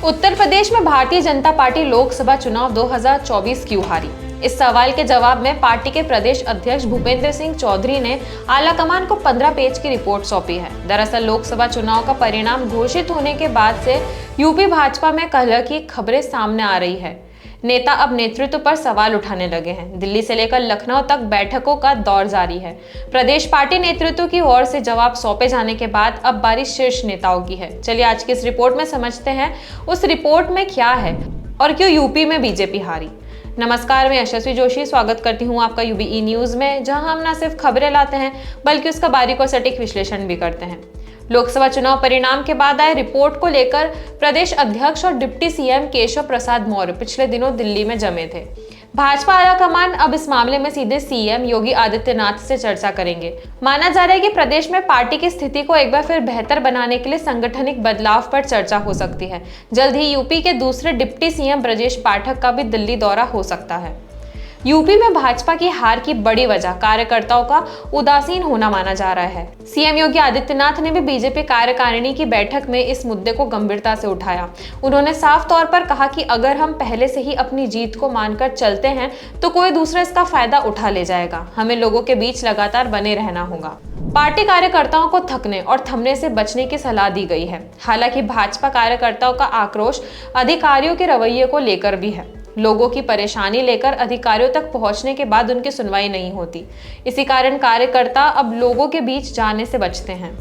उत्तर प्रदेश में भारतीय जनता पार्टी लोकसभा चुनाव 2024 क्यों हारी? इस सवाल के जवाब में पार्टी के प्रदेश अध्यक्ष भूपेंद्र सिंह चौधरी ने आलाकमान को 15 पेज की रिपोर्ट सौंपी है। दरअसल लोकसभा चुनाव का परिणाम घोषित होने के बाद से यूपी भाजपा में कलह की खबरें सामने आ रही है। नेता अब नेतृत्व पर सवाल उठाने लगे हैं। दिल्ली से लेकर लखनऊ तक बैठकों का दौर जारी है। प्रदेश पार्टी नेतृत्व की ओर से जवाब सौंपे जाने के बाद अब बारी शीर्ष नेताओं की है। चलिए आज की इस रिपोर्ट में समझते हैं उस रिपोर्ट में क्या है और क्यों यूपी में बीजेपी हारी। नमस्कार, मैं यशस्वी जोशी स्वागत करती हूं आपका यूबीई न्यूज में, जहां हम न सिर्फ खबरें लाते हैं बल्कि उसका बारीक और सटीक विश्लेषण भी करते हैं। लोकसभा चुनाव परिणाम के बाद आए रिपोर्ट को लेकर प्रदेश अध्यक्ष और डिप्टी सीएम केशव प्रसाद मौर्य पिछले दिनों दिल्ली में जमे थे। भाजपा आलाकमान अब इस मामले में सीधे सीएम योगी आदित्यनाथ से चर्चा करेंगे। माना जा रहा है कि प्रदेश में पार्टी की स्थिति को एक बार फिर बेहतर बनाने के लिए संगठनिक बदलाव पर चर्चा हो सकती है। जल्द ही यूपी के दूसरे डिप्टी सीएम ब्रजेश पाठक का भी दिल्ली दौरा हो सकता है। यूपी में भाजपा की हार की बड़ी वजह कार्यकर्ताओं का उदासीन होना माना जा रहा है। सीएम योगी आदित्यनाथ ने भी बीजेपी कार्यकारिणी की बैठक में इस मुद्दे को गंभीरता से उठाया। उन्होंने साफ तौर पर कहा कि अगर हम पहले से ही अपनी जीत को मानकर चलते हैं तो कोई दूसरा इसका फायदा उठा ले जाएगा। हमें लोगों के बीच लगातार बने रहना होगा। पार्टी कार्यकर्ताओं को थकने और थमने से बचने की सलाह दी गई है। हालांकि भाजपा कार्यकर्ताओं का आक्रोश अधिकारियों के रवैये को लेकर भी है। लोगों की परेशानी लेकर अधिकारियों तक पहुंचने के बाद उनकी सुनवाई नहीं होती। इसी कारण कार्यकर्ता अब लोगों के बीच जाने से बचते हैं।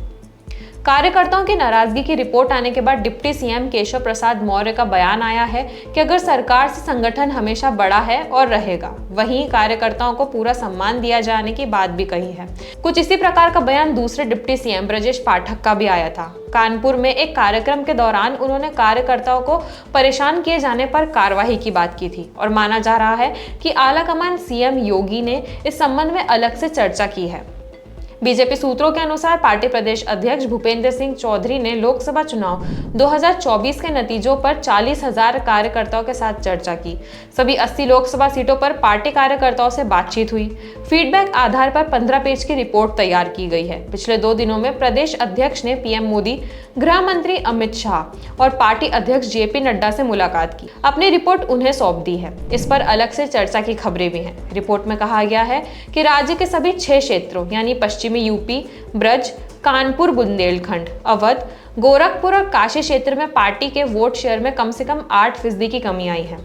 कार्यकर्ताओं की नाराजगी की रिपोर्ट आने के बाद डिप्टी सीएम केशव प्रसाद मौर्य का बयान आया है कि अगर सरकार से संगठन हमेशा बड़ा है और रहेगा, वहीं कार्यकर्ताओं को पूरा सम्मान दिया जाने की बात भी कही है। कुछ इसी प्रकार का बयान दूसरे डिप्टी सीएम ब्रजेश पाठक का भी आया था। कानपुर में एक कार्यक्रम के दौरान उन्होंने कार्यकर्ताओं को परेशान किए जाने पर कार्रवाई की बात की थी और माना जा रहा है कि आलाकमान सीएम योगी ने इस संबंध में अलग से चर्चा की है। बीजेपी सूत्रों के अनुसार पार्टी प्रदेश अध्यक्ष भूपेंद्र सिंह चौधरी ने लोकसभा चुनाव 2024 के नतीजों पर 40,000 कार्यकर्ताओं के साथ चर्चा की। सभी 80 लोकसभा सीटों पर पार्टी कार्यकर्ताओं से बातचीत हुई। फीडबैक आधार पर 15 पेज की रिपोर्ट तैयार की गई है। पिछले 2 दिनों में प्रदेश अध्यक्ष ने पीएम मोदी, गृह मंत्री अमित शाह और पार्टी अध्यक्ष जेपी नड्डा से मुलाकात की। अपनी रिपोर्ट उन्हें सौंप दी है। इस पर अलग से चर्चा की खबरें भी हैं। रिपोर्ट में कहा गया है कि राज्य के सभी 6 क्षेत्रों यानी पश्चिमी यूपी, ब्रज, कानपुर, बुंदेलखंड, अवध, गोरखपुर और काशी क्षेत्र में पार्टी के वोट शेयर में कम से कम 8% की कमी आई है।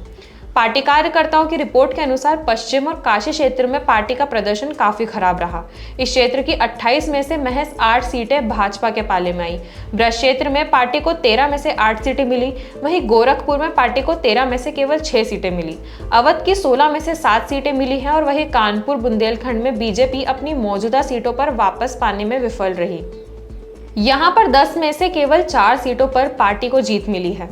पार्टी कार्यकर्ताओं की रिपोर्ट के अनुसार पश्चिम और काशी क्षेत्र में पार्टी का प्रदर्शन काफी खराब रहा। इस क्षेत्र की 28 में से महज 8 सीटें भाजपा के पाले में आई। ब्रज क्षेत्र में पार्टी को 13 में से 8 सीटें मिली। वहीं गोरखपुर में पार्टी को 13 में से केवल 6 सीटें मिली। अवध की 16 में से 7 सीटें मिली हैं और वहीं कानपुर, बुंदेलखंड में बीजेपी अपनी मौजूदा सीटों पर वापस पाने में विफल रही। यहाँ पर 10 में से केवल 4 सीटों पर पार्टी को जीत मिली है।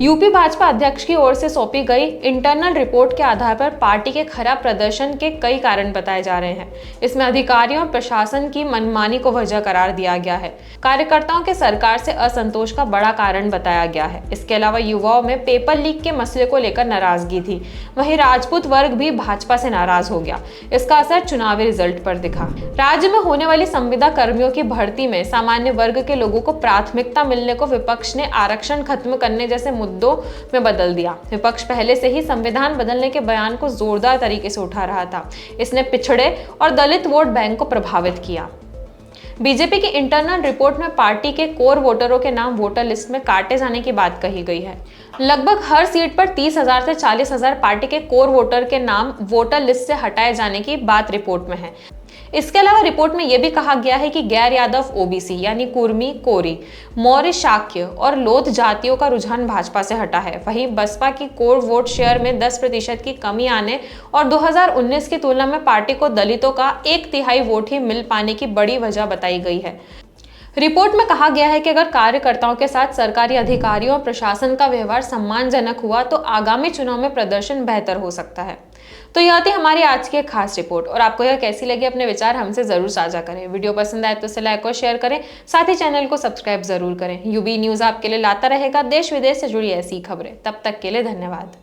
यूपी भाजपा अध्यक्ष की ओर से सौंपी गई इंटरनल रिपोर्ट के आधार पर पार्टी के खराब प्रदर्शन के कई कारण बताए जा रहे हैं। इसमें अधिकारियों और प्रशासन की मनमानी को वजह करार दिया गया है। कार्यकर्ताओं के सरकार से असंतोष का बड़ा कारण बताया गया है। इसके अलावा युवाओं में पेपर लीक के मसले को लेकर नाराजगी थी। वहीं राजपूत वर्ग भी भाजपा से नाराज हो गया। इसका असर चुनावी रिजल्ट पर दिखा। राज्य में होने वाली संविदा कर्मियों की भर्ती में सामान्य वर्ग के लोगों को प्राथमिकता मिलने को विपक्ष ने आरक्षण खत्म करने जैसे मुद्दों में बदल दिया। विपक्ष पहले से ही संविधान बदलने के बयान को जोरदार तरीके से उठा रहा था। इसने पिछड़े और दलित वोट बैंक को प्रभावित किया। बीजेपी की इंटरनल रिपोर्ट में पार्टी के कोर वोटरों के नाम वोटर लिस्ट में काटे जाने की बात कही गई है। लगभग हर सीट पर 30,000 से 40,000 पार्टी के कोर वोटर के नाम वोटर लिस्ट से हटाए जाने की बात रिपोर्ट में है। इसके अलावा रिपोर्ट में यह भी कहा गया है कि गैर यादव ओबीसी यानी कुर्मी, कोरी, मौर्य, शाक्य और लोथ जातियों का रुझान भाजपा से हटा है। वहीं बसपा की कोर वोट शेयर में 10% की कमी आने और 2019 की तुलना में पार्टी को दलितों का 1/3 वोट ही मिल पाने की बड़ी वजह बताई गई है। रिपोर्ट में कहा गया है कि अगर कार्यकर्ताओं के साथ सरकारी अधिकारियों और प्रशासन का व्यवहार सम्मानजनक हुआ तो आगामी चुनाव में प्रदर्शन बेहतर हो सकता है। तो यह थी हमारी आज की खास रिपोर्ट और आपको यह कैसी लगी अपने विचार हमसे जरूर साझा करें। वीडियो पसंद आए तो इसे लाइक और शेयर करें, साथ ही चैनल को सब्सक्राइब जरूर करें। यूबी न्यूज आपके लिए लाता रहेगा देश विदेश से जुड़ी ऐसी खबरें। तब तक के लिए धन्यवाद।